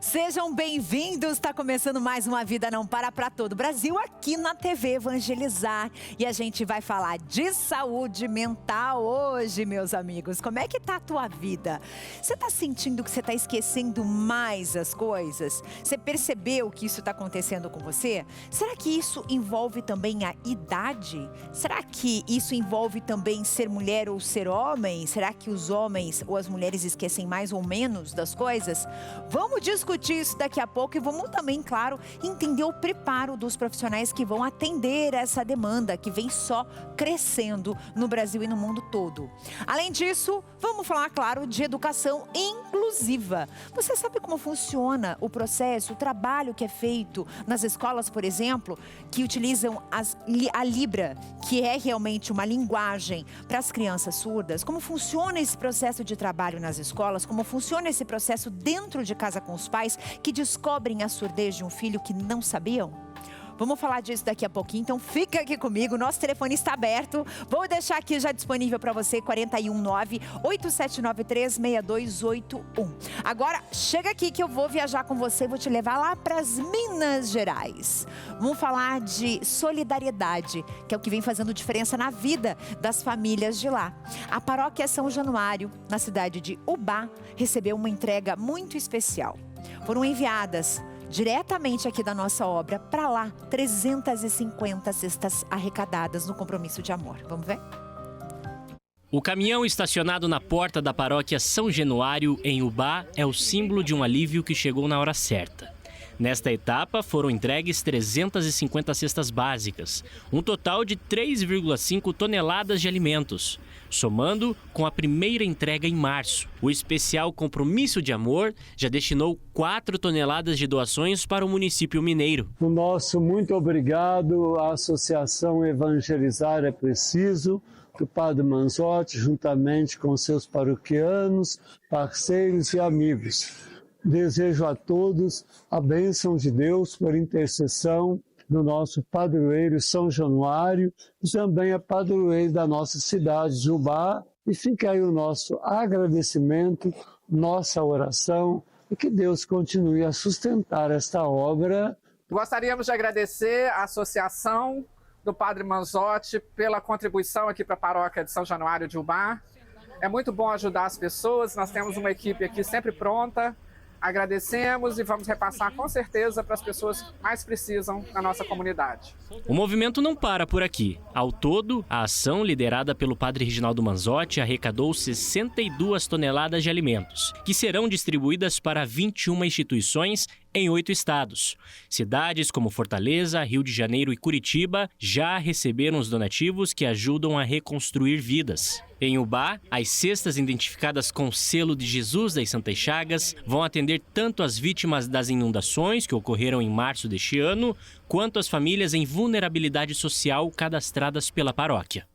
Sejam bem-vindos, está começando mais uma Vida Não Para todo o Brasil aqui na TV Evangelizar. E a gente vai falar de saúde mental hoje, meus amigos. Como é que tá a tua vida? Você tá sentindo que você tá esquecendo mais as coisas? Você percebeu que isso tá acontecendo com você? Será que isso envolve também a idade? Será que isso envolve também ser mulher ou ser homem? Será que os homens ou as mulheres esquecem mais ou menos das coisas? Vamos discutir isso daqui a pouco e vamos também, claro, entender o preparo dos profissionais que vão atender essa demanda que vem só crescendo no Brasil e no mundo todo. Além disso, vamos falar, claro, de educação inclusiva. Você sabe como funciona o processo, o trabalho que é feito nas escolas, por exemplo, que utilizam a Libra, que é realmente uma linguagem para as crianças surdas? Como funciona esse processo de trabalho nas escolas? Como funciona esse processo dentro de casa com os pais que descobrem a surdez de um filho que não sabiam? Vamos falar disso daqui a pouquinho, então fica aqui comigo, nosso telefone está aberto. Vou deixar aqui já disponível para você, 419-8793-6281. Agora, chega aqui que eu vou viajar com você, vou te levar lá para as Minas Gerais. Vamos falar de solidariedade, que é o que vem fazendo diferença na vida das famílias de lá. A paróquia São Januário, na cidade de Ubá, recebeu uma entrega muito especial. Foram enviadas diretamente aqui da nossa obra, para lá, 350 cestas arrecadadas no compromisso de amor. Vamos ver? O caminhão estacionado na porta da paróquia São Januário, em Ubá, é o símbolo de um alívio que chegou na hora certa. Nesta etapa, foram entregues 350 cestas básicas, um total de 3,5 toneladas de alimentos, somando com a primeira entrega em março. O especial Compromisso de Amor já destinou 4 toneladas de doações para o município mineiro. O nosso muito obrigado à Associação Evangelizar é Preciso, do Padre Manzotti, juntamente com seus paroquianos, parceiros e amigos. Desejo a todos a bênção de Deus por intercessão do nosso padroeiro São Januário e também a padroeiro da nossa cidade de Ubá. E fica aí o nosso agradecimento, nossa oração e que Deus continue a sustentar esta obra. Gostaríamos de agradecer à Associação do Padre Manzotti pela contribuição aqui para a paróquia de São Januário de Ubá. É muito bom ajudar as pessoas, nós temos uma equipe aqui sempre pronta. Agradecemos e vamos repassar com certeza para as pessoas que mais precisam na nossa comunidade. O movimento não para por aqui. Ao todo, a ação liderada pelo padre Reginaldo Manzotti arrecadou 62 toneladas de alimentos, que serão distribuídas para 21 instituições em 8 estados. Cidades como Fortaleza, Rio de Janeiro e Curitiba já receberam os donativos que ajudam a reconstruir vidas. Em Ubá, as cestas identificadas com o selo de Jesus das Santas Chagas vão atender tanto as vítimas das inundações que ocorreram em março deste ano, quanto as famílias em vulnerabilidade social cadastradas pela paróquia.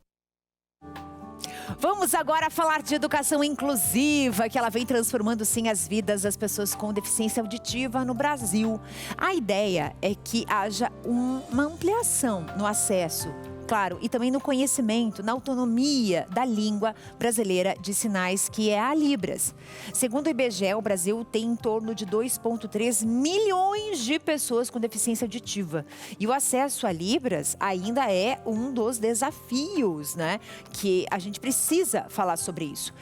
Vamos agora falar de educação inclusiva, que ela vem transformando sim as vidas das pessoas com deficiência auditiva no Brasil. A ideia é que haja uma ampliação no acesso, claro, e também no conhecimento, na autonomia da língua brasileira de sinais, que é a Libras. Segundo o IBGE, o Brasil tem em torno de 2,3 milhões de pessoas com deficiência auditiva. E o acesso a Libras ainda é um dos desafios, né? Que a gente precisa falar sobre isso.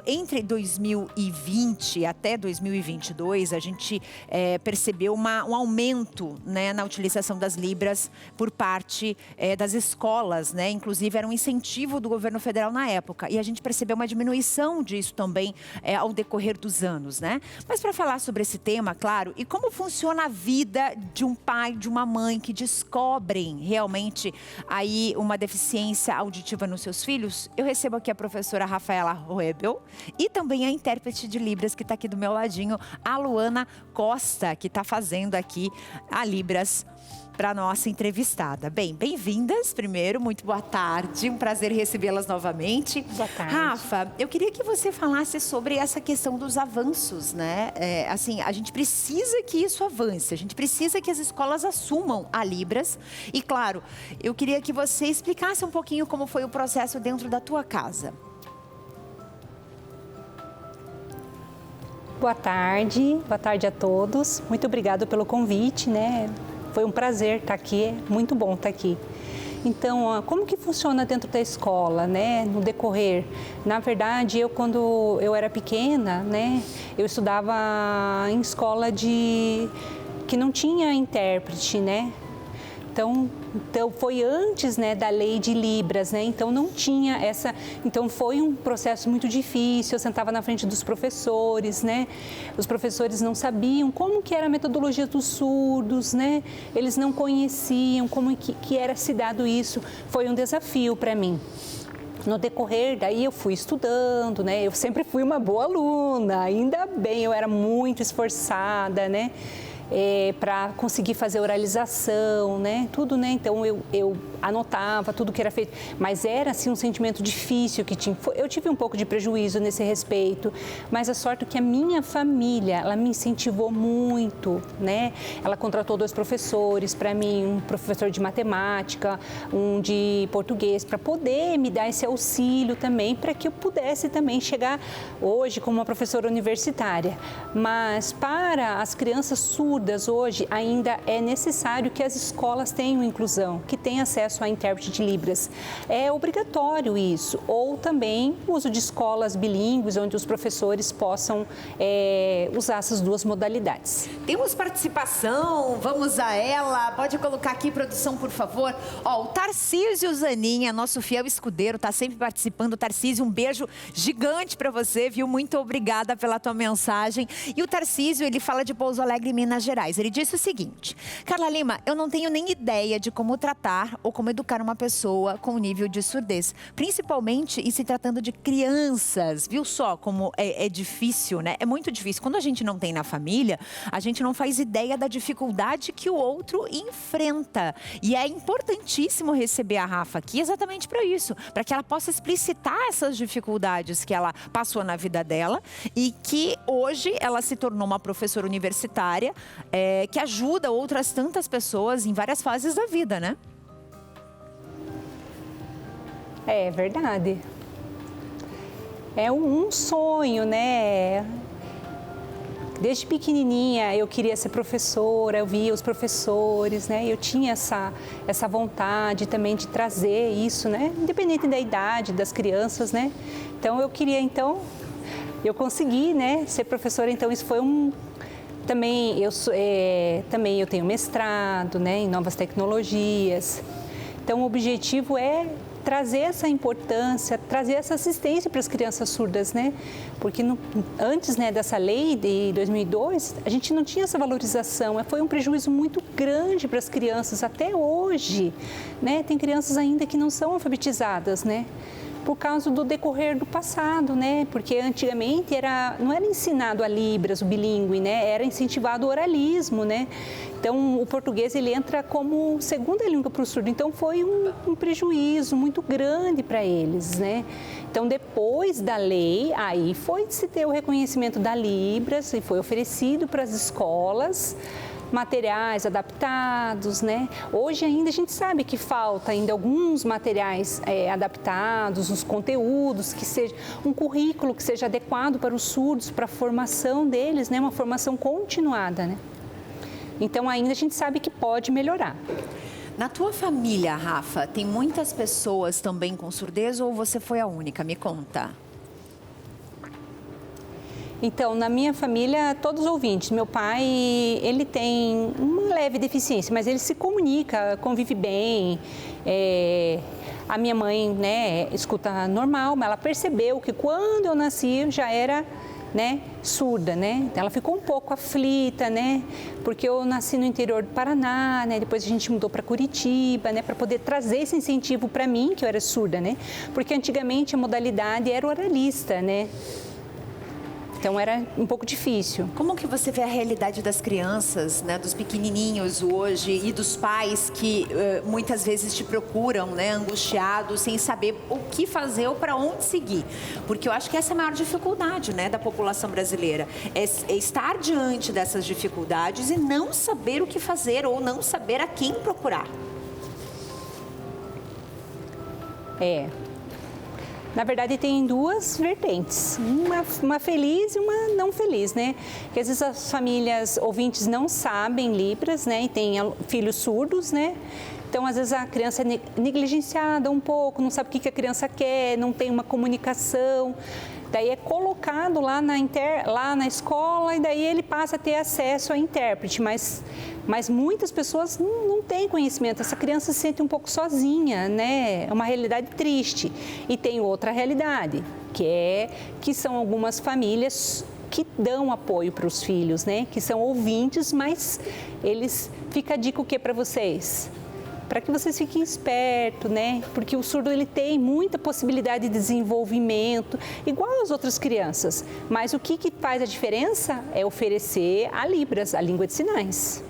Entre 2020 até 2022, a gente percebeu um aumento, né, na utilização das Libras por parte das escolas, né? Inclusive era um incentivo do governo federal na época, e a gente percebeu uma diminuição disso também ao decorrer dos anos, né? Mas para falar sobre esse tema, claro, e como funciona a vida de um pai, de uma mãe que descobrem realmente aí uma deficiência auditiva nos seus filhos, eu recebo aqui a professora Rafaela Roebel e também a intérprete de Libras que está aqui do meu ladinho, a Luana Costa, que está fazendo aqui a Libras para nossa entrevistada. Bem, bem-vindas primeiro, muito boa tarde, um prazer recebê-las novamente. Boa tarde. Rafa, eu queria que você falasse sobre essa questão dos avanços, né? Assim, a gente precisa que isso avance, a gente precisa que as escolas assumam a Libras e, claro, eu queria que você explicasse um pouquinho como foi o processo dentro da tua casa. Boa tarde a todos. Muito obrigado pelo convite, né? Foi um prazer estar aqui, é muito bom estar aqui. Então, como que funciona dentro da escola, né, no decorrer? Na verdade, quando eu era pequena, né, eu estudava em escola que não tinha intérprete, né? Então foi antes, né, da lei de Libras, né? Então não tinha essa. Então foi um processo muito difícil. Eu sentava na frente dos professores, né? Os professores não sabiam como que era a metodologia dos surdos, né? Eles não conheciam como que era se dado isso. Foi um desafio para mim. No decorrer, daí eu fui estudando, né? Eu sempre fui uma boa aluna, ainda bem, eu era muito esforçada, né? Para conseguir fazer oralização, né? Tudo, né? Então eu anotava tudo que era feito, mas era assim um sentimento difícil que tinha. Eu tive um pouco de prejuízo nesse respeito, mas a sorte é que a minha família, ela me incentivou muito, né? Ela contratou 2 professores para mim, um professor de matemática, um de português, para poder me dar esse auxílio também, para que eu pudesse também chegar hoje como uma professora universitária. Mas para as crianças surdas hoje ainda é necessário que as escolas tenham inclusão, que tenham acesso a intérprete de Libras. É obrigatório isso. Ou também o uso de escolas bilíngues, onde os professores possam usar essas 2 modalidades. Temos participação, vamos a ela. Pode colocar aqui, produção, por favor. Ó, o Tarcísio Zaninha, nosso fiel escudeiro, está sempre participando. Tarcísio, um beijo gigante para você, viu? Muito obrigada pela tua mensagem. E o Tarcísio, ele fala de Pouso Alegre, Minas Gerais. Ele disse o seguinte: Carla Lima, eu não tenho nem ideia de como tratar ou como educar uma pessoa com nível de surdez, principalmente em se tratando de crianças. Viu só como é difícil, né? É muito difícil. Quando a gente não tem na família, a gente não faz ideia da dificuldade que o outro enfrenta. E é importantíssimo receber a Rafa aqui exatamente para isso, para que ela possa explicitar essas dificuldades que ela passou na vida dela e que hoje ela se tornou uma professora universitária que ajuda outras tantas pessoas em várias fases da vida, né? É verdade. É um sonho, né? Desde pequenininha eu queria ser professora, eu via os professores, né? Eu tinha essa vontade também de trazer isso, né? Independente da idade das crianças, né? Então eu consegui, né? Ser professora, então isso foi Também eu tenho mestrado, né? Em novas tecnologias. Então o objetivo é trazer essa importância, trazer essa assistência para as crianças surdas, né? Porque antes, né, dessa lei de 2002, a gente não tinha essa valorização. Foi um prejuízo muito grande para as crianças até hoje, né? Tem crianças ainda que não são alfabetizadas, né? Por causa do decorrer do passado, né? Porque antigamente não era ensinado a Libras, o bilíngue, né? Era incentivado o oralismo, né? Então, o português, ele entra como segunda língua para o surdo. Então, foi um prejuízo muito grande para eles, né? Então, depois da lei, aí foi se ter o reconhecimento da Libras e foi oferecido para as escolas materiais adaptados, né? Hoje ainda a gente sabe que falta ainda alguns materiais adaptados, os conteúdos, que seja um currículo que seja adequado para os surdos, para a formação deles, né? Uma formação continuada, né? Então ainda a gente sabe que pode melhorar. Na tua família, Rafa, tem muitas pessoas também com surdez ou você foi a única? Me conta. Então, na minha família, todos os ouvintes. Meu pai, ele tem uma leve deficiência, mas ele se comunica, convive bem. A minha mãe, né, escuta normal, mas ela percebeu que quando eu nasci, eu já era, né, surda, né? Ela ficou um pouco aflita, né? Porque eu nasci no interior do Paraná, né? Depois a gente mudou para Curitiba, né? Para poder trazer esse incentivo para mim, que eu era surda, né? Porque antigamente a modalidade era oralista, né? Então era um pouco difícil. Como que você vê a realidade das crianças, né, dos pequenininhos hoje e dos pais que muitas vezes te procuram, né, angustiados, sem saber o que fazer ou para onde seguir? Porque eu acho que essa é a maior dificuldade, né, da população brasileira. É estar diante dessas dificuldades e não saber o que fazer ou não saber a quem procurar. Na verdade, tem duas vertentes, uma feliz e uma não feliz, né? Porque às vezes as famílias ouvintes não sabem Libras, né? E têm filhos surdos, né? Então, às vezes, a criança é negligenciada um pouco, não sabe o que a criança quer, não tem uma comunicação. Daí é colocado lá na escola e daí ele passa a ter acesso a intérprete, mas muitas pessoas não têm conhecimento. Essa criança se sente um pouco sozinha, né? É uma realidade triste. E tem outra realidade, que são algumas famílias que dão apoio para os filhos, né? Que são ouvintes, mas fica a dica o que para vocês? Para que vocês fiquem espertos, né? Porque o surdo ele tem muita possibilidade de desenvolvimento, igual as outras crianças. Mas o que faz a diferença é oferecer a Libras, a língua de sinais.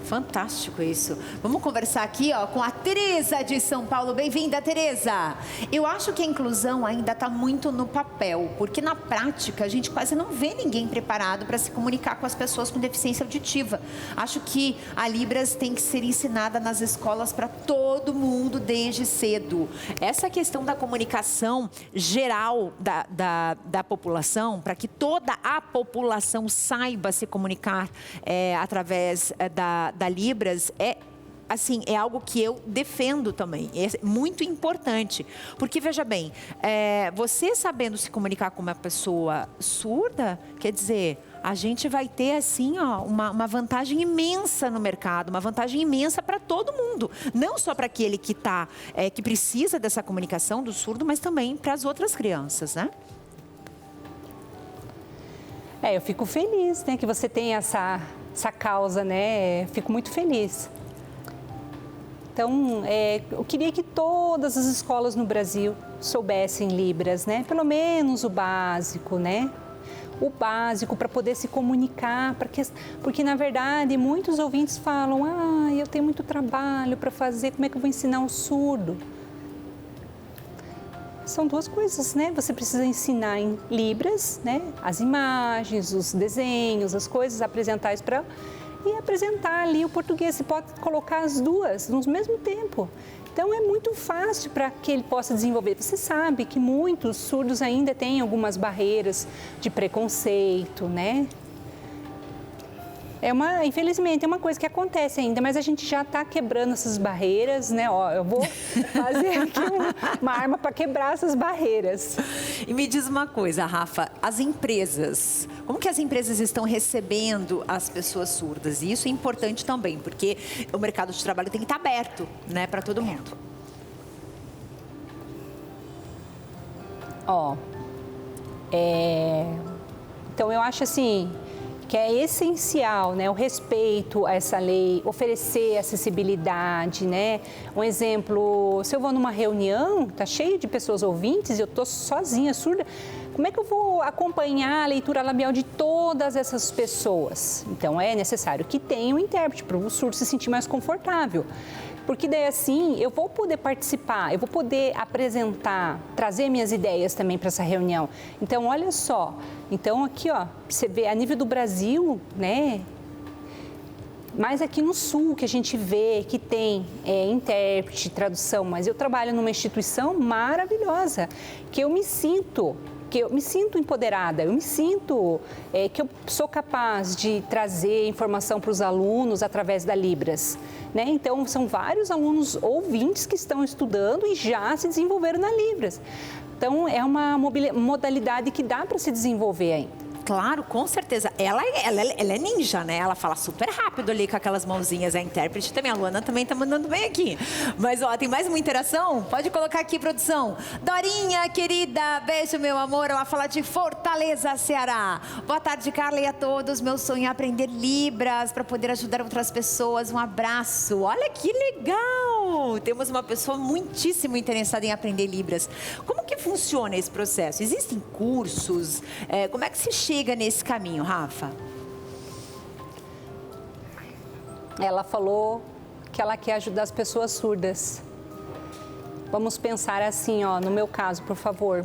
Fantástico isso. Vamos conversar aqui com a Tereza de São Paulo. Bem-vinda, Tereza. Eu acho que a inclusão ainda está muito no papel, porque na prática a gente quase não vê ninguém preparado para se comunicar com as pessoas com deficiência auditiva. Acho que a Libras tem que ser ensinada nas escolas para todo mundo desde cedo. Essa questão da comunicação geral da população, para que toda a população saiba se comunicar através da Libras, é algo que eu defendo também, é muito importante, porque veja bem, você sabendo se comunicar com uma pessoa surda, quer dizer, a gente vai ter uma vantagem imensa no mercado, uma vantagem imensa para todo mundo, não só para aquele que precisa dessa comunicação do surdo, mas também para as outras crianças, né? Eu fico feliz, né, que você tem essa causa, né? Fico muito feliz. Então, eu queria que todas as escolas no Brasil soubessem Libras, né? Pelo menos o básico, né? O básico para poder se comunicar, porque na verdade muitos ouvintes falam: eu tenho muito trabalho para fazer, como é que eu vou ensinar um surdo? São duas coisas, né? Você precisa ensinar em Libras, né? As imagens, os desenhos, as coisas, apresentar isso e apresentar ali o português. Você pode colocar as duas no mesmo tempo. Então, é muito fácil para que ele possa desenvolver. Você sabe que muitos surdos ainda têm algumas barreiras de preconceito, né? Infelizmente, é uma coisa que acontece ainda, mas a gente já está quebrando essas barreiras, né? Eu vou fazer aqui uma arma para quebrar essas barreiras. E me diz uma coisa, Rafa, as empresas, como que as empresas estão recebendo as pessoas surdas? E isso é importante também, porque o mercado de trabalho tem que estar aberto, né, para todo mundo. Então, eu acho assim que é essencial, né, o respeito a essa lei, oferecer acessibilidade, né? Um exemplo, se eu vou numa reunião, tá cheio de pessoas ouvintes e eu tô sozinha, surda, como é que eu vou acompanhar a leitura labial de todas essas pessoas? Então, é necessário que tenha um intérprete para o surdo se sentir mais confortável. Porque daí assim eu vou poder participar, eu vou poder apresentar, trazer minhas ideias também para essa reunião. Então, olha só, então aqui você vê a nível do Brasil, né? Mas aqui no Sul que a gente vê que tem intérprete, tradução, mas eu trabalho numa instituição maravilhosa, que eu me sinto empoderada, eu me sinto que eu sou capaz de trazer informação para os alunos através da Libras, né? Então, são vários alunos ouvintes que estão estudando e já se desenvolveram na Libras. Então, é uma modalidade que dá para se desenvolver ainda. Claro, com certeza. Ela é ninja, né? Ela fala super rápido ali com aquelas mãozinhas. A intérprete também. A Luana também tá mandando bem aqui. Mas, tem mais uma interação? Pode colocar aqui, produção. Dorinha, querida, beijo, meu amor. Ela fala de Fortaleza, Ceará. Boa tarde, Carla, e a todos. Meu sonho é aprender Libras para poder ajudar outras pessoas. Um abraço. Olha que legal! Temos uma pessoa muitíssimo interessada em aprender Libras. Como que funciona esse processo? Existem cursos? Como é que se chega nesse caminho, Rafa? Ela falou que ela quer ajudar as pessoas surdas. Vamos pensar assim, no meu caso, por favor.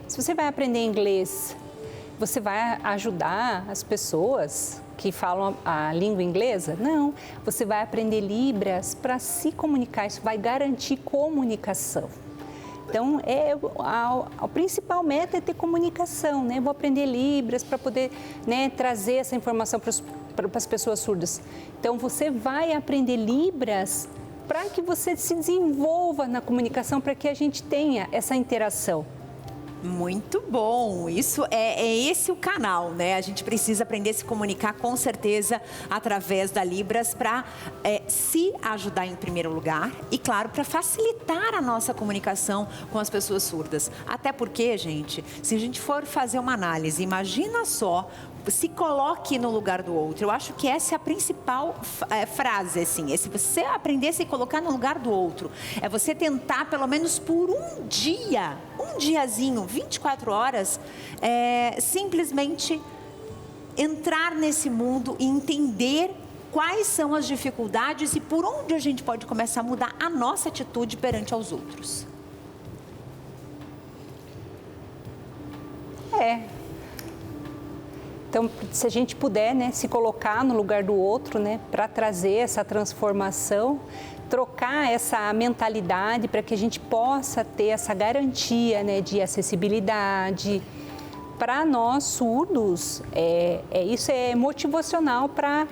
Se você vai aprender inglês, você vai ajudar as pessoas que falam a língua inglesa? Não, você vai aprender Libras para se comunicar, isso vai garantir comunicação. Então, a principal meta é ter comunicação, né? Vou aprender Libras para poder, né, trazer essa informação para as pessoas surdas. Então, você vai aprender Libras para que você se desenvolva na comunicação, para que a gente tenha essa interação. Muito bom, isso é esse o canal, né? A gente precisa aprender a se comunicar com certeza através da Libras para se ajudar em primeiro lugar e, claro, para facilitar a nossa comunicação com as pessoas surdas. Até porque, gente, se a gente for fazer uma análise, imagina só, se coloque no lugar do outro. Eu acho que essa é a principal frase, assim. Se você aprender a se colocar no lugar do outro, é você tentar, pelo menos por um diazinho, 24 horas, simplesmente entrar nesse mundo e entender quais são as dificuldades e por onde a gente pode começar a mudar a nossa atitude perante aos outros. Então, se a gente puder, né, se colocar no lugar do outro, né, para trazer essa transformação, trocar essa mentalidade para que a gente possa ter essa garantia, né, de acessibilidade. Para nós surdos, isso é motivacional para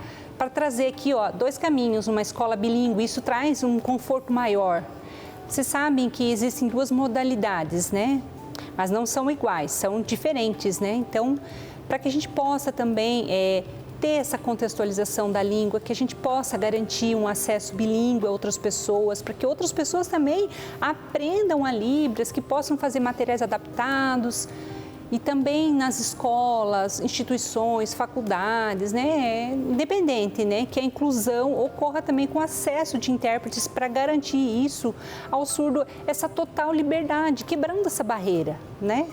trazer aqui, ó, 2 caminhos, uma escola bilíngue, isso traz um conforto maior. Vocês sabem que existem 2 modalidades, né? Mas não são iguais, são diferentes, né? Então, para que a gente possa também ter essa contextualização da língua, que a gente possa garantir um acesso bilíngue a outras pessoas, para que outras pessoas também aprendam a Libras, que possam fazer materiais adaptados. E também nas escolas, instituições, faculdades, né, independente, né, que a inclusão ocorra também com acesso de intérpretes para garantir isso ao surdo, essa total liberdade, quebrando essa barreira, né,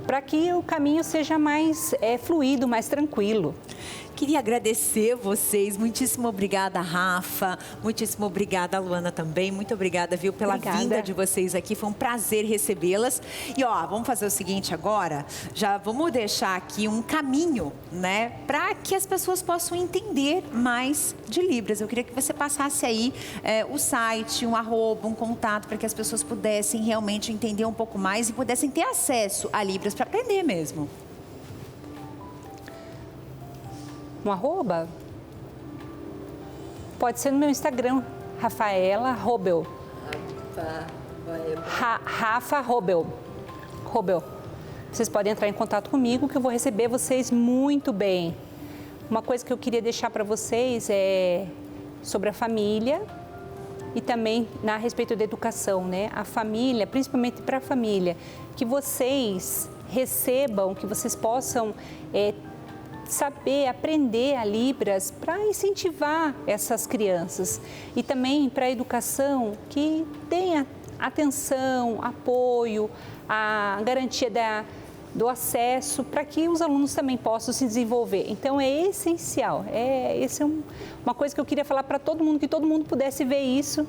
para que o caminho seja mais fluido, mais tranquilo. Queria agradecer vocês, muitíssimo obrigada, Rafa, muitíssimo obrigada, Luana, também, muito obrigada, viu, pela vinda de vocês aqui, foi um prazer recebê-las. E ó, vamos fazer o seguinte agora, já vamos deixar aqui um caminho, né, para que as pessoas possam entender mais de Libras. Eu queria que você passasse aí o site, um arroba, um contato, para que as pessoas pudessem realmente entender um pouco mais e pudessem ter acesso a Libras para aprender mesmo. Um arroba? Pode ser no meu Instagram, Rafaela Robel. Rafa Robel. Vocês podem entrar em contato comigo que eu vou receber vocês muito bem. Uma coisa que eu queria deixar para vocês é sobre a família e também a respeito da educação, né? A família, principalmente para a família, que vocês recebam, que vocês possam saber, aprender a Libras para incentivar essas crianças e também para a educação que tenha atenção, apoio, a garantia do acesso para que os alunos também possam se desenvolver. Então é essencial, essa é uma coisa que eu queria falar para todo mundo, que todo mundo pudesse ver isso,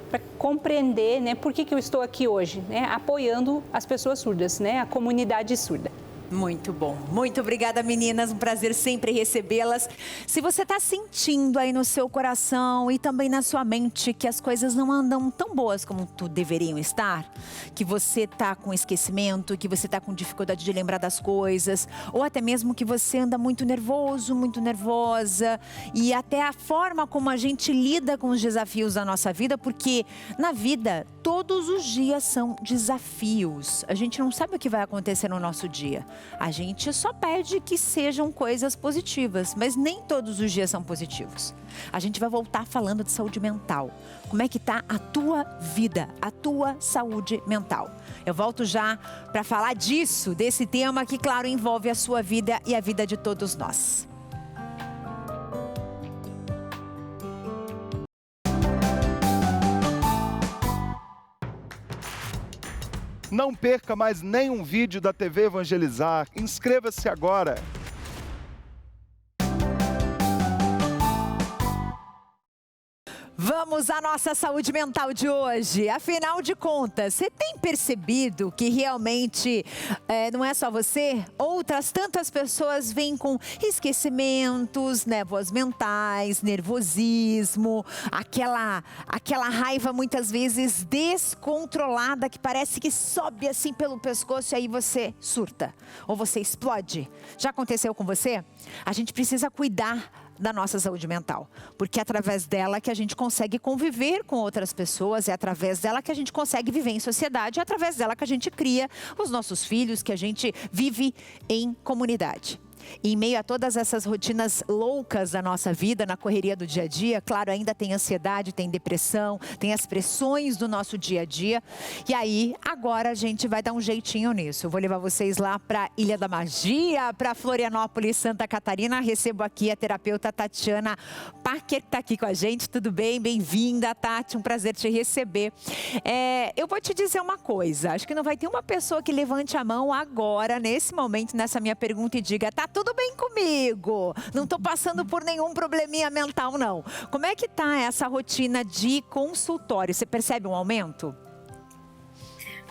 para compreender, né, por que eu estou aqui hoje, né, apoiando as pessoas surdas, né, a comunidade surda. Muito bom. Muito obrigada, meninas. Um prazer sempre recebê-las. Se você está sentindo aí no seu coração e também na sua mente que as coisas não andam tão boas como deveriam estar, que você está com esquecimento, que você está com dificuldade de lembrar das coisas, ou até mesmo que você anda muito nervoso, muito nervosa, e até a forma como a gente lida com os desafios da nossa vida, porque na vida todos os dias são desafios. A gente não sabe o que vai acontecer no nosso dia. A gente só pede que sejam coisas positivas, mas nem todos os dias são positivos. A gente vai voltar falando de saúde mental. Como é que tá a tua vida, a tua saúde mental? Eu volto já para falar disso, desse tema que, claro, envolve a sua vida e a vida de todos nós. Não perca mais nenhum vídeo da TV Evangelizar. Inscreva-se agora. Vamos à nossa saúde mental de hoje. Afinal de contas, você tem percebido que realmente não é só você? Outras tantas pessoas vêm com esquecimentos, névoas mentais, nervosismo, aquela raiva muitas vezes descontrolada que parece que sobe assim pelo pescoço e aí você surta ou você explode. Já aconteceu com você? A gente precisa cuidar da nossa saúde mental, porque é através dela que a gente consegue conviver com outras pessoas, é através dela que a gente consegue viver em sociedade, é através dela que a gente cria os nossos filhos, que a gente vive em comunidade. E em meio a todas essas rotinas loucas da nossa vida, na correria do dia a dia, claro, ainda tem ansiedade, tem depressão, tem as pressões do nosso dia a dia. E aí, agora a gente vai dar um jeitinho nisso. Eu vou levar vocês lá para Ilha da Magia, para Florianópolis, Santa Catarina. Recebo aqui a terapeuta Tatiana Parker, que está aqui com a gente. Tudo bem? Bem-vinda, Tati. Um prazer te receber. Eu vou te dizer uma coisa. Acho que não vai ter uma pessoa que levante a mão agora, nesse momento, nessa minha pergunta e diga: tá tudo bem comigo, não estou passando por nenhum probleminha mental, não. Como é que tá essa rotina de consultório? Você percebe um aumento?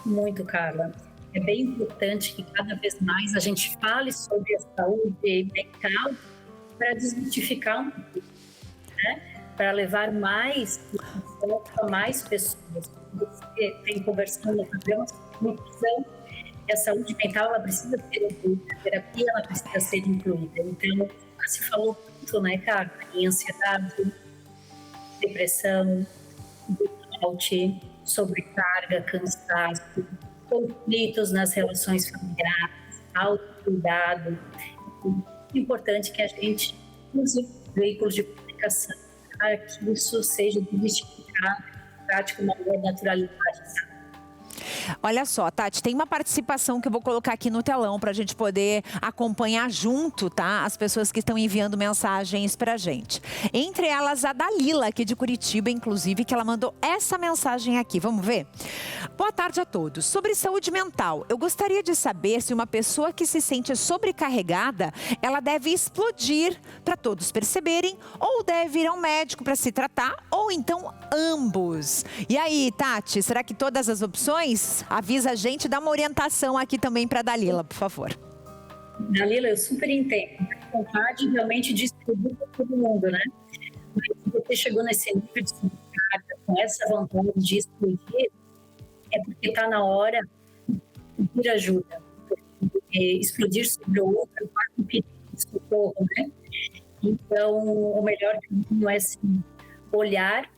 Muito, Carla. É bem importante que cada vez mais a gente fale sobre a saúde mental para desmistificar um pouco, né? Para levar mais a mais pessoas. Você tem conversando no programa sobre nutrição. E a saúde mental, ela precisa ser incluída, a terapia, ela precisa ser incluída. Então, se falou muito, né, cara, em ansiedade, depressão, burnout, sobrecarga, cansaço, conflitos nas relações familiares, autocuidado. É importante que a gente use veículos de comunicação para que isso seja desmistificado, prático, uma boa naturalidade, sabe? Olha só, Tati, tem uma participação que eu vou colocar aqui no telão para a gente poder acompanhar junto, tá? As pessoas que estão enviando mensagens pra gente. Entre elas, a Dalila, aqui de Curitiba, inclusive, que ela mandou essa mensagem aqui. Vamos ver? Boa tarde a todos. Sobre saúde mental, eu gostaria de saber se uma pessoa que se sente sobrecarregada, ela deve explodir para todos perceberem, ou deve ir ao médico para se tratar, ou então ambos. E aí, Tati, será que todas as opções? Avisa a gente, dá uma orientação aqui também para Dalila, por favor. Dalila, eu super entendo. A vontade realmente de distribuir para todo mundo, né? Mas se você chegou nesse nível de sobrecarga, com essa vontade de explodir, é porque está na hora de pedir ajuda. Porque explodir sobre o outro é um pedido de socorro, né? Então, o melhor caminho é assim, olhar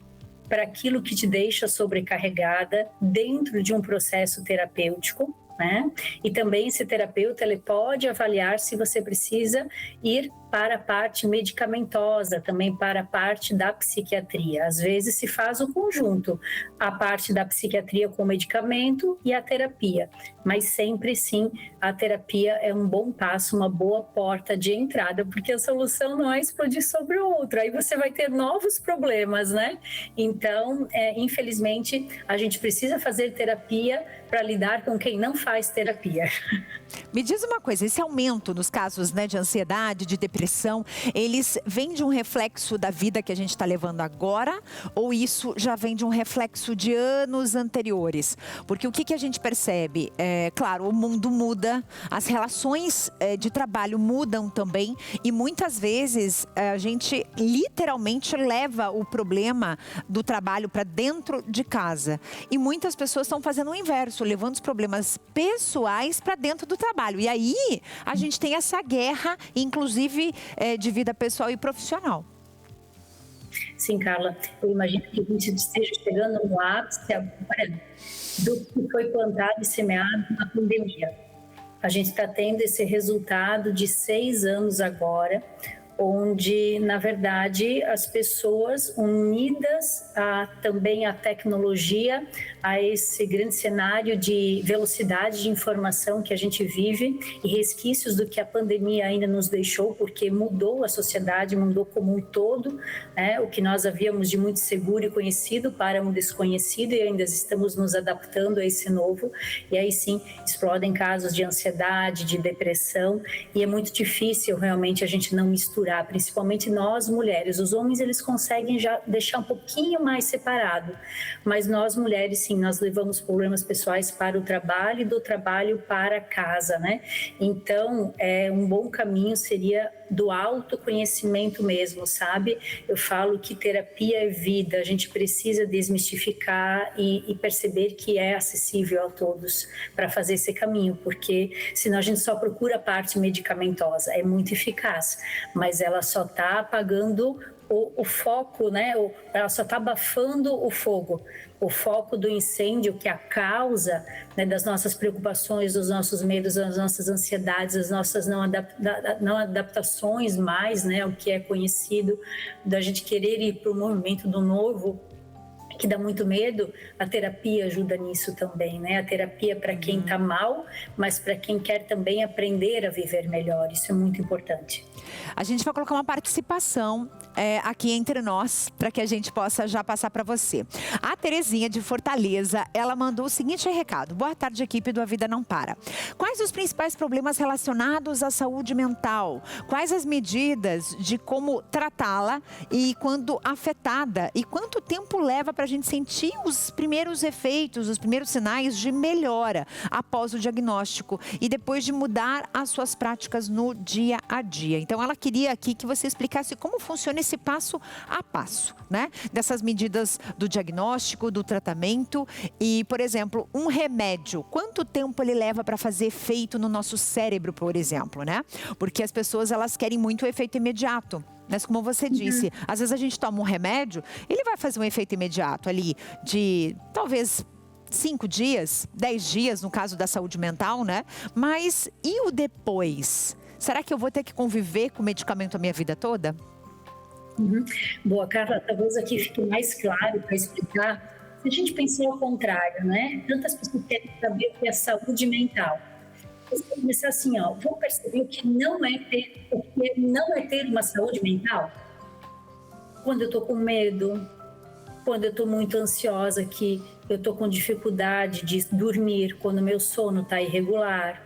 para aquilo que te deixa sobrecarregada dentro de um processo terapêutico, né? E também esse terapeuta, ele pode avaliar se você precisa ir para a parte medicamentosa, também para a parte da psiquiatria. Às vezes se faz o conjunto, a parte da psiquiatria com o medicamento e a terapia. Mas sempre sim, a terapia é um bom passo, uma boa porta de entrada, porque a solução não é explodir sobre o outro, aí você vai ter novos problemas, né? Então, infelizmente, a gente precisa fazer terapia para lidar com quem não faz terapia. Me diz uma coisa, esse aumento nos casos, né, de ansiedade, de depressão, eles vêm de um reflexo da vida que a gente está levando agora, ou isso já vem de um reflexo de anos anteriores? Porque o que a gente percebe? Claro, o mundo muda, as relações de trabalho mudam também, e muitas vezes a gente literalmente leva o problema do trabalho para dentro de casa. E muitas pessoas estão fazendo o inverso, levando os problemas pessoais para dentro do trabalho. E aí a gente tem essa guerra, inclusive de vida pessoal e profissional. Sim, Carla, eu imagino que a gente esteja chegando no ápice agora do que foi plantado e semeado na pandemia. A gente está tendo esse resultado de 6 anos agora, onde, na verdade, as pessoas unidas também à tecnologia, a esse grande cenário de velocidade de informação que a gente vive e resquícios do que a pandemia ainda nos deixou, porque mudou a sociedade, mudou como um todo, né? O que nós havíamos de muito seguro e conhecido para um desconhecido, e ainda estamos nos adaptando a esse novo, e aí sim explodem casos de ansiedade, de depressão, e é muito difícil realmente a gente não misturar procurar, principalmente nós mulheres. Os homens, eles conseguem já deixar um pouquinho mais separado, mas nós mulheres, sim, nós levamos problemas pessoais para o trabalho e do trabalho para casa, né? Então, um bom caminho seria do autoconhecimento mesmo, sabe? Eu falo que terapia é vida, a gente precisa desmistificar e perceber que é acessível a todos para fazer esse caminho, porque senão a gente só procura a parte medicamentosa, é muito eficaz, mas ela só está apagando o foco, né? Ela só está abafando o fogo, o foco do incêndio, que é a causa, né, das nossas preocupações, dos nossos medos, das nossas ansiedades, das nossas não adaptações mais, né, o que é conhecido, da gente querer ir para o movimento do novo, que dá muito medo. A terapia ajuda nisso também, né? A terapia para quem está mal, mas para quem quer também aprender a viver melhor. Isso é muito importante. A gente vai colocar uma participação aqui entre nós, para que a gente possa já passar para você. A Terezinha de Fortaleza, ela mandou o seguinte recado. Boa tarde, equipe do A Vida Não Para. Quais os principais problemas relacionados à saúde mental? Quais as medidas de como tratá-la e quando afetada? E quanto tempo leva para a gente sentir os primeiros efeitos, os primeiros sinais de melhora após o diagnóstico e depois de mudar as suas práticas no dia a dia? Então, ela queria aqui que você explicasse como funciona esse passo a passo, né? Dessas medidas do diagnóstico, do tratamento e, por exemplo, um remédio. Quanto tempo ele leva para fazer efeito no nosso cérebro, por exemplo, né? Porque as pessoas, elas querem muito o efeito imediato. Mas como você disse, às vezes a gente toma um remédio, ele vai fazer um efeito imediato ali de talvez 5 dias, 10 dias, no caso da saúde mental, né? Mas e o depois? Será que eu vou ter que conviver com medicamento a minha vida toda? Boa, Carla, talvez aqui fique mais claro para explicar. Se a gente pensar ao contrário, né? Tantas pessoas querem saber o que é saúde mental. Você começar assim, ó, vou perceber o que não é ter uma saúde mental. Quando eu estou com medo, quando eu estou muito ansiosa, que eu estou com dificuldade de dormir, quando meu sono está irregular,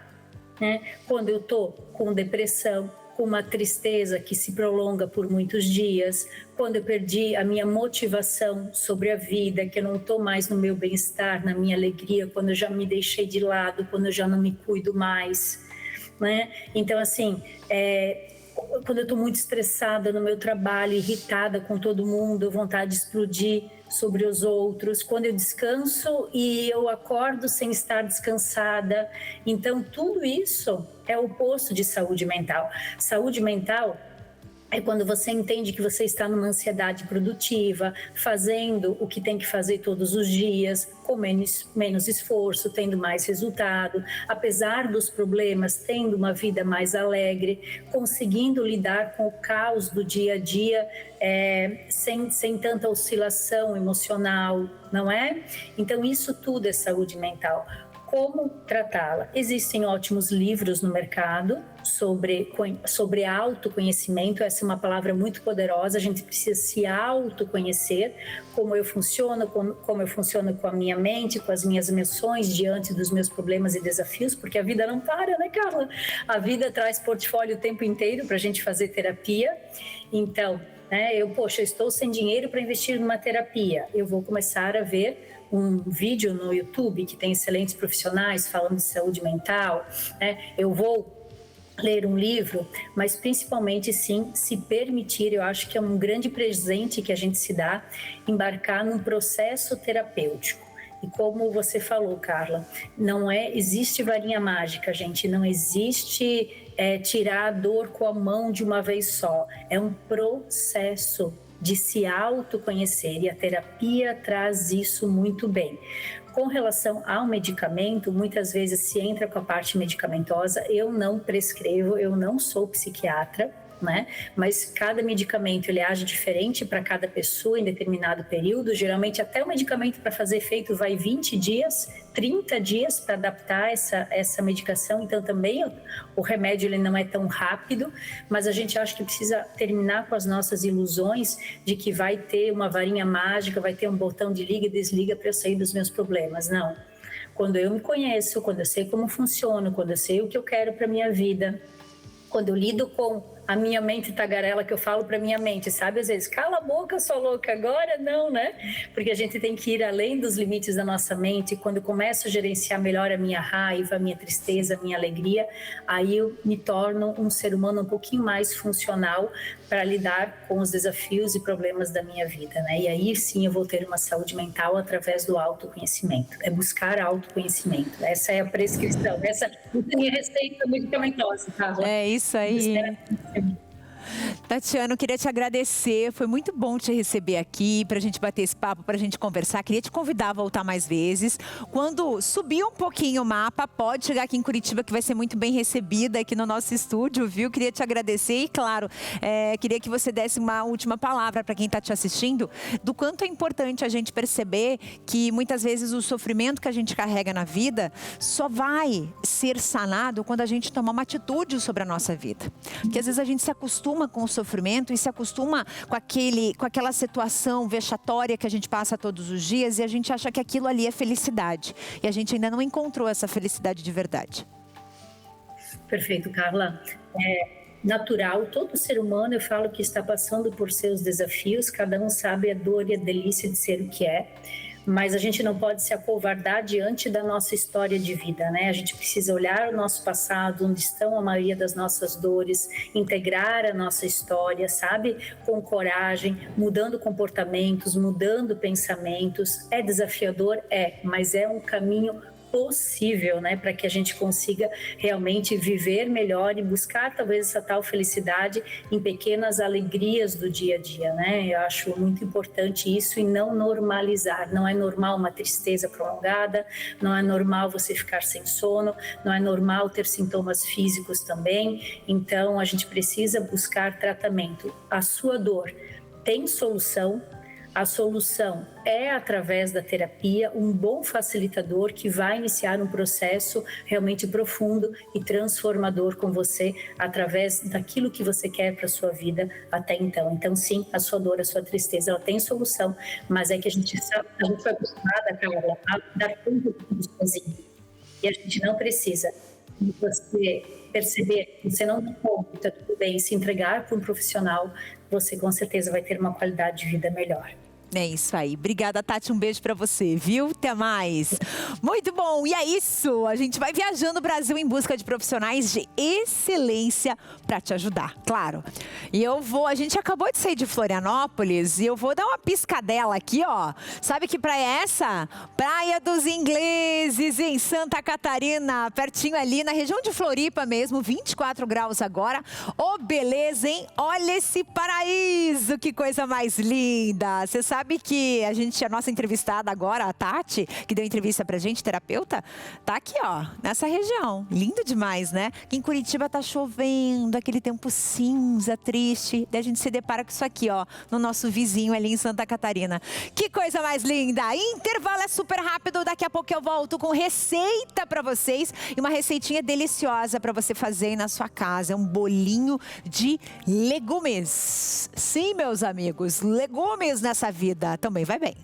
né? Quando eu estou com depressão, com uma tristeza que se prolonga por muitos dias, quando eu perdi a minha motivação sobre a vida, que eu não estou mais no meu bem-estar, na minha alegria, quando eu já me deixei de lado, quando eu já não me cuido mais, né? Então, assim, quando eu estou muito estressada no meu trabalho, irritada com todo mundo, vontade de explodir sobre os outros, quando eu descanso e eu acordo sem estar descansada. Então, tudo isso é o oposto de saúde mental. Saúde mental é quando você entende que você está numa ansiedade produtiva, fazendo o que tem que fazer todos os dias, com menos esforço, tendo mais resultado, apesar dos problemas, tendo uma vida mais alegre, conseguindo lidar com o caos do dia a dia, sem tanta oscilação emocional, não é? Então, isso tudo é saúde mental. Como tratá-la? Existem ótimos livros no mercado sobre autoconhecimento. Essa é uma palavra muito poderosa. A gente precisa se autoconhecer, como eu funciono, como eu funciono com a minha mente, com as minhas emoções diante dos meus problemas e desafios, porque a vida não para, né, Carla? A vida traz portfólio o tempo inteiro para a gente fazer terapia. Então, eu estou sem dinheiro para investir numa terapia. Eu vou começar a ver um vídeo no YouTube que tem excelentes profissionais falando de saúde mental, né? Eu vou ler um livro, mas principalmente, sim, se permitir. Eu acho que é um grande presente que a gente se dá, embarcar num processo terapêutico. E como você falou, Carla, não existe varinha mágica, gente, não existe tirar a dor com a mão de uma vez só. É um processo de se autoconhecer, e a terapia traz isso muito bem. Com relação ao medicamento, muitas vezes se entra com a parte medicamentosa. Eu não prescrevo, eu não sou psiquiatra, né? Mas cada medicamento ele age diferente para cada pessoa em determinado período. Geralmente até o medicamento para fazer efeito vai 20 dias, 30 dias para adaptar essa medicação. Então também o remédio ele não é tão rápido, mas a gente acha que precisa terminar com as nossas ilusões de que vai ter uma varinha mágica, vai ter um botão de liga e desliga para eu sair dos meus problemas. Não. Quando eu me conheço, quando eu sei como funciono, quando eu sei o que eu quero para minha vida, quando eu lido com a minha mente tagarela que eu falo para minha mente, sabe? Às vezes, cala a boca, sou louca agora, não, né? Porque a gente tem que ir além dos limites da nossa mente. Quando eu começo a gerenciar melhor a minha raiva, a minha tristeza, a minha alegria, aí eu me torno um ser humano um pouquinho mais funcional para lidar com os desafios e problemas da minha vida, né? E aí sim eu vou ter uma saúde mental através do autoconhecimento. É buscar autoconhecimento. Essa é a prescrição. Essa é a minha receita medicamentosa, tá? É isso aí. Tatiana, eu queria te agradecer, foi muito bom te receber aqui, pra gente bater esse papo, pra gente conversar. Queria te convidar a voltar mais vezes. Quando subir um pouquinho o mapa, pode chegar aqui em Curitiba, que vai ser muito bem recebida aqui no nosso estúdio, viu? Queria te agradecer e, claro, queria que você desse uma última palavra para quem está te assistindo, do quanto é importante a gente perceber que muitas vezes o sofrimento que a gente carrega na vida só vai ser sanado quando a gente tomar uma atitude sobre a nossa vida. Porque às vezes a gente se acostuma com o sofrimento e se acostuma com aquela situação vexatória que a gente passa todos os dias e a gente acha que aquilo ali é felicidade. E a gente ainda não encontrou essa felicidade de verdade. Perfeito, Carla. É natural, todo ser humano, eu falo que está passando por seus desafios, cada um sabe a dor e a delícia de ser o que é. Mas a gente não pode se acovardar diante da nossa história de vida, né? A gente precisa olhar o nosso passado, onde estão a maioria das nossas dores, integrar a nossa história, sabe? Com coragem, mudando comportamentos, mudando pensamentos. É desafiador? É, mas é um caminho possível, né, para que a gente consiga realmente viver melhor e buscar talvez essa tal felicidade em pequenas alegrias do dia a dia, né? Eu acho muito importante isso e não normalizar. Não é normal uma tristeza prolongada, não é normal você ficar sem sono, não é normal ter sintomas físicos também. Então a gente precisa buscar tratamento. A sua dor tem solução. A solução é através da terapia, um bom facilitador que vai iniciar um processo realmente profundo e transformador com você através daquilo que você quer para a sua vida até então. Então, sim, a sua dor, a sua tristeza, ela tem solução, mas é que a gente foi acostumada, Carla, a dar conta de tudo sozinho. E a gente não precisa. E você perceber que você não tem como, está tudo bem, se entregar para um profissional, você com certeza vai ter uma qualidade de vida melhor. É isso aí. Obrigada, Tati. Um beijo pra você, viu? Até mais. Muito bom. E é isso. A gente vai viajando o Brasil em busca de profissionais de excelência pra te ajudar, claro. E a gente acabou de sair de Florianópolis e eu vou dar uma piscadela aqui, ó. Sabe que praia é essa? Praia dos Ingleses, em Santa Catarina, pertinho ali na região de Floripa mesmo, 24 graus agora. Ô, beleza, hein? Olha esse paraíso, que coisa mais linda. Você sabe que a nossa entrevistada agora, a Tati, que deu entrevista pra gente, terapeuta, tá aqui, ó, nessa região. Lindo demais, né? Aqui em Curitiba tá chovendo, aquele tempo cinza, triste. Daí a gente se depara com isso aqui, ó, no nosso vizinho ali em Santa Catarina. Que coisa mais linda! Intervalo é super rápido, daqui a pouco eu volto com receita pra vocês e uma receitinha deliciosa pra você fazer aí na sua casa. É um bolinho de legumes. Sim, meus amigos, legumes nessa vida também vai bem.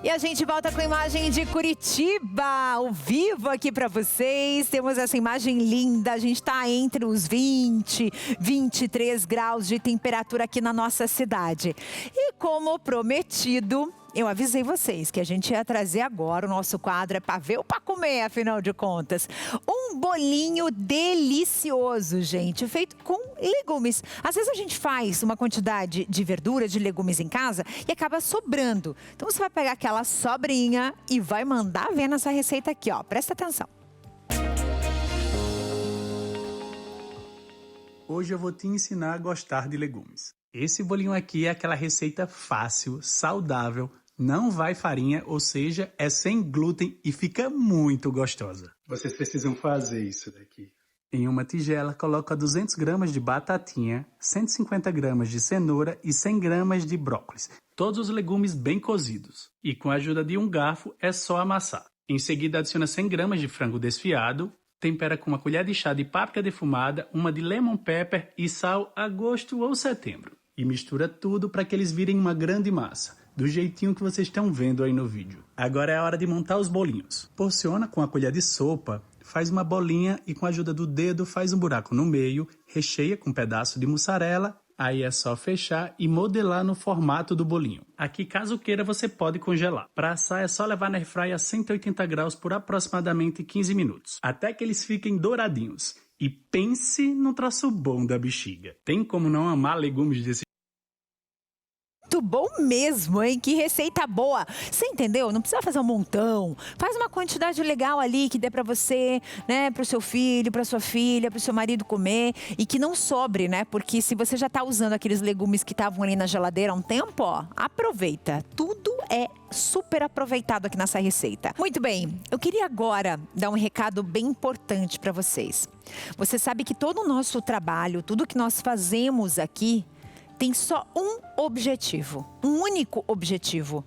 E a gente volta com a imagem de Curitiba, ao vivo aqui para vocês. Temos essa imagem linda, a gente está entre os 20, 23 graus de temperatura aqui na nossa cidade. E como prometido, eu avisei vocês que a gente ia trazer agora, o nosso quadro é para ver ou para comer, afinal de contas. Um bolinho delicioso, gente, feito com legumes. Às vezes a gente faz uma quantidade de verdura, de legumes em casa e acaba sobrando. Então você vai pegar aquela sobrinha e vai mandar ver nessa receita aqui, ó. Presta atenção. Hoje eu vou te ensinar a gostar de legumes. Esse bolinho aqui é aquela receita fácil, saudável, não vai farinha, ou seja, é sem glúten e fica muito gostosa. Vocês precisam fazer isso daqui. Em uma tigela, coloca 200 gramas de batatinha, 150 gramas de cenoura e 100 gramas de brócolis. Todos os legumes bem cozidos. E com a ajuda de um garfo, é só amassar. Em seguida, adiciona 100 gramas de frango desfiado, tempera com uma colher de chá de páprica defumada, uma de lemon pepper e sal a gosto ou setembro. E mistura tudo para que eles virem uma grande massa, do jeitinho que vocês estão vendo aí no vídeo. Agora é a hora de montar os bolinhos. Porciona com a colher de sopa, faz uma bolinha e com a ajuda do dedo faz um buraco no meio, recheia com um pedaço de mussarela, aí é só fechar e modelar no formato do bolinho. Aqui, caso queira, você pode congelar. Para assar é só levar na airfryer a 180 graus por aproximadamente 15 minutos, até que eles fiquem douradinhos. E pense no troço bom da bexiga. Tem como não amar legumes desse Muito bom mesmo, hein? Que receita boa. Você entendeu? Não precisa fazer um montão. Faz uma quantidade legal ali que dê pra você, né? Pro seu filho, pra sua filha, pro seu marido comer. E que não sobre, né? Porque se você já tá usando aqueles legumes que estavam ali na geladeira há um tempo, ó, aproveita. Tudo é super aproveitado aqui nessa receita. Muito bem, eu queria agora dar um recado bem importante pra vocês. Você sabe que todo o nosso trabalho, tudo que nós fazemos aqui, tem só um objetivo, um único objetivo: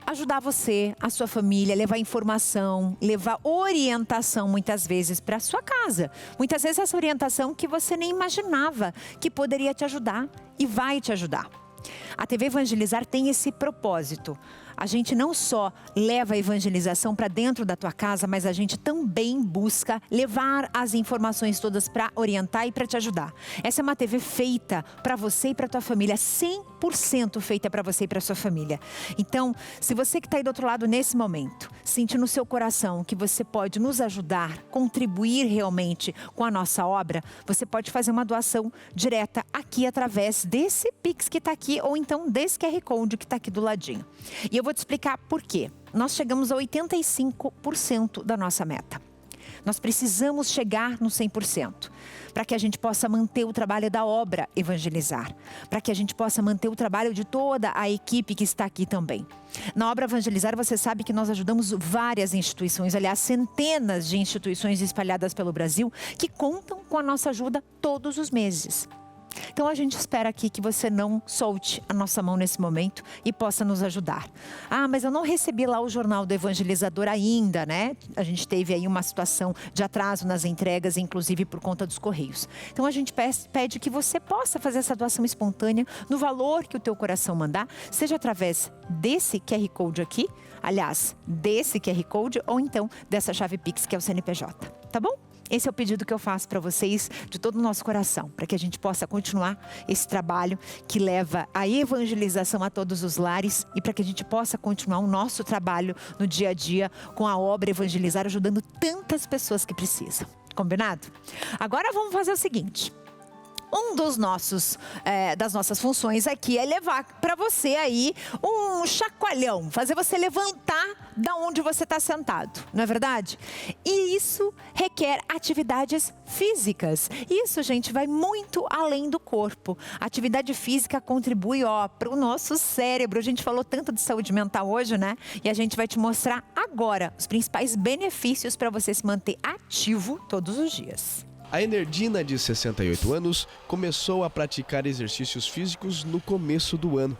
ajudar você, a sua família, levar informação, levar orientação muitas vezes para sua casa. Muitas vezes essa orientação que você nem imaginava que poderia te ajudar e vai te ajudar. A TV Evangelizar tem esse propósito. A gente não só leva a evangelização para dentro da tua casa, mas a gente também busca levar as informações todas para orientar e para te ajudar. Essa é uma TV feita para você e para tua família, 100% feita para você e para sua família. Então, se você que está aí do outro lado nesse momento, sente no seu coração que você pode nos ajudar, contribuir realmente com a nossa obra, você pode fazer uma doação direta aqui através desse Pix que está aqui, ou então desse QR Code que está aqui do ladinho. E eu vou te explicar por quê. Nós chegamos a 85% da nossa meta. Nós precisamos chegar no 100%, para que a gente possa manter o trabalho da obra Evangelizar, para que a gente possa manter o trabalho de toda a equipe que está aqui também. Na obra Evangelizar, você sabe que nós ajudamos várias instituições, aliás, centenas de instituições espalhadas pelo Brasil, que contam com a nossa ajuda todos os meses. Então a gente espera aqui que você não solte a nossa mão nesse momento e possa nos ajudar. Ah, mas eu não recebi lá o Jornal do Evangelizador ainda, né? A gente teve aí uma situação de atraso nas entregas, inclusive por conta dos Correios. Então a gente pede que você possa fazer essa doação espontânea no valor que o teu coração mandar, seja através desse QR Code aqui, aliás, desse QR Code, ou então dessa chave Pix que é o CNPJ, tá bom? Esse é o pedido que eu faço para vocês de todo o nosso coração, para que a gente possa continuar esse trabalho que leva a evangelização a todos os lares e para que a gente possa continuar o nosso trabalho no dia a dia com a obra Evangelizar, ajudando tantas pessoas que precisam. Combinado? Agora vamos fazer o seguinte. Um dos das nossas funções aqui é levar para você aí um chacoalhão, fazer você levantar da onde você está sentado, não é verdade? E isso requer atividades físicas. Isso, gente, vai muito além do corpo. A atividade física contribui, para o nosso cérebro. A gente falou tanto de saúde mental hoje, né? E a gente vai te mostrar agora os principais benefícios para você se manter ativo todos os dias. A Enerdina, de 68 anos, começou a praticar exercícios físicos no começo do ano.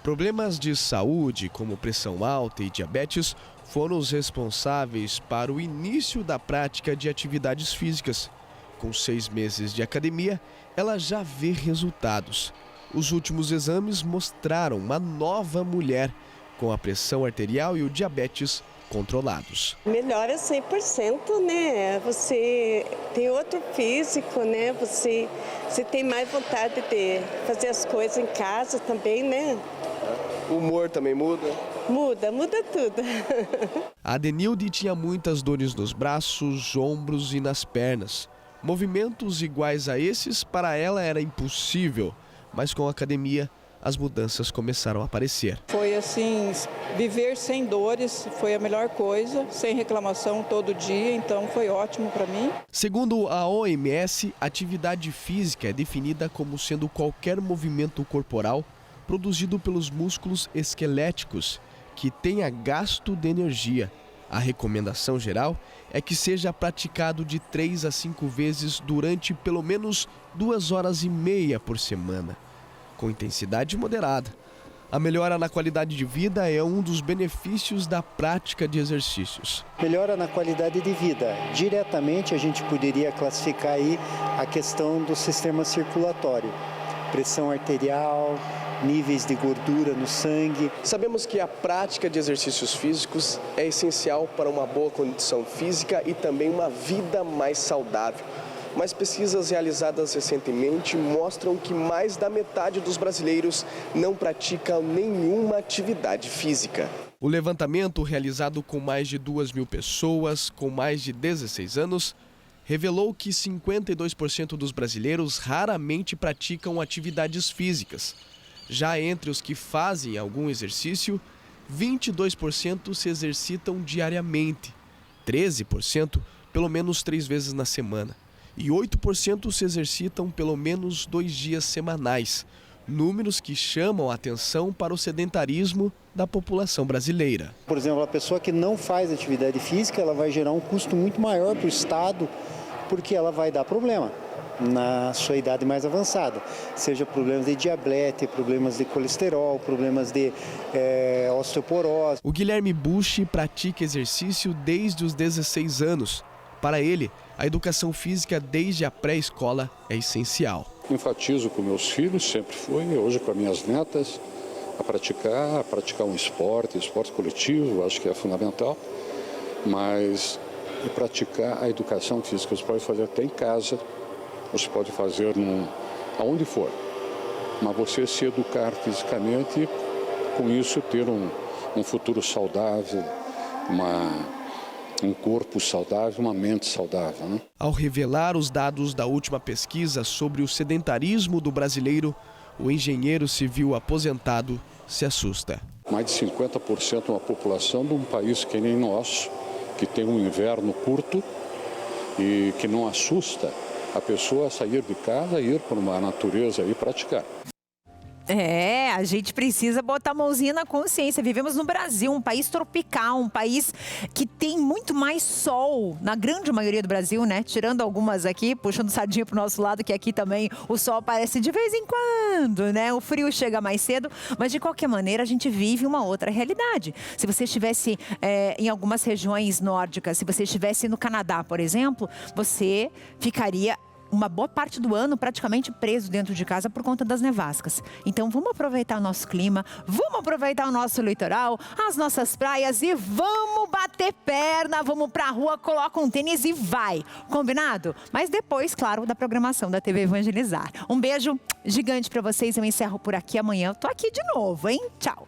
Problemas de saúde, como pressão alta e diabetes, foram os responsáveis para o início da prática de atividades físicas. Com 6 meses de academia, ela já vê resultados. Os últimos exames mostraram uma nova mulher, com a pressão arterial e o diabetes controlados. Melhora 100%, né? Você tem outro físico, né? Você tem mais vontade de fazer as coisas em casa também, né? O humor também muda? Muda tudo. A Adenilde tinha muitas dores nos braços, ombros e nas pernas. Movimentos iguais a esses para ela era impossível, mas com a academia as mudanças começaram a aparecer. Foi assim, viver sem dores foi a melhor coisa, sem reclamação todo dia, então foi ótimo para mim. Segundo a OMS, atividade física é definida como sendo qualquer movimento corporal produzido pelos músculos esqueléticos que tenha gasto de energia, A recomendação geral é que seja praticado de 3 a 5 vezes durante pelo menos 2 horas e meia por semana, com intensidade moderada. A melhora na qualidade de vida é um dos benefícios da prática de exercícios. Melhora na qualidade de vida. Diretamente a gente poderia classificar aí a questão do sistema circulatório, pressão arterial, níveis de gordura no sangue. Sabemos que a prática de exercícios físicos é essencial para uma boa condição física e também uma vida mais saudável. Mas pesquisas realizadas recentemente mostram que mais da metade dos brasileiros não praticam nenhuma atividade física. O levantamento, realizado com mais de 2.000 pessoas com mais de 16 anos, revelou que 52% dos brasileiros raramente praticam atividades físicas. Já entre os que fazem algum exercício, 22% se exercitam diariamente, 13% pelo menos 3 vezes na semana e 8% se exercitam pelo menos 2 dias semanais, números que chamam a atenção para o sedentarismo da população brasileira. Por exemplo, a pessoa que não faz atividade física, ela vai gerar um custo muito maior para o Estado, porque ela vai dar problema na sua idade mais avançada, seja problemas de diabetes, problemas de colesterol, problemas de osteoporose. O Guilherme Bushi pratica exercício desde os 16 anos. Para ele, a educação física desde a pré-escola é essencial. Enfatizo com meus filhos, sempre fui, hoje com as minhas netas, a praticar um esporte coletivo, acho que é fundamental, mas praticar a educação física, você pode fazer até em casa, você pode fazer aonde for, mas você se educar fisicamente, com isso ter um futuro saudável, um corpo saudável, uma mente saudável, né? Ao revelar os dados da última pesquisa sobre o sedentarismo do brasileiro, o engenheiro civil aposentado se assusta. Mais de 50% de uma população de um país que nem nosso, que tem um inverno curto e que não assusta a pessoa sair de casa e ir para uma natureza e praticar. A gente precisa botar a mãozinha na consciência. Vivemos no Brasil, um país tropical, um país que tem muito mais sol, na grande maioria do Brasil, né? Tirando algumas aqui, puxando sardinha pro nosso lado, que aqui também o sol aparece de vez em quando, né? O frio chega mais cedo, mas de qualquer maneira a gente vive uma outra realidade. Se você estivesse em algumas regiões nórdicas, se você estivesse no Canadá, por exemplo, você ficaria uma boa parte do ano praticamente preso dentro de casa por conta das nevascas. Então vamos aproveitar o nosso clima, vamos aproveitar o nosso litoral, as nossas praias e vamos bater perna, vamos pra rua, coloca um tênis e vai. Combinado? Mas depois, claro, da programação da TV Evangelizar. Um beijo gigante pra vocês, eu encerro por aqui. Amanhã eu tô aqui de novo, hein? Tchau!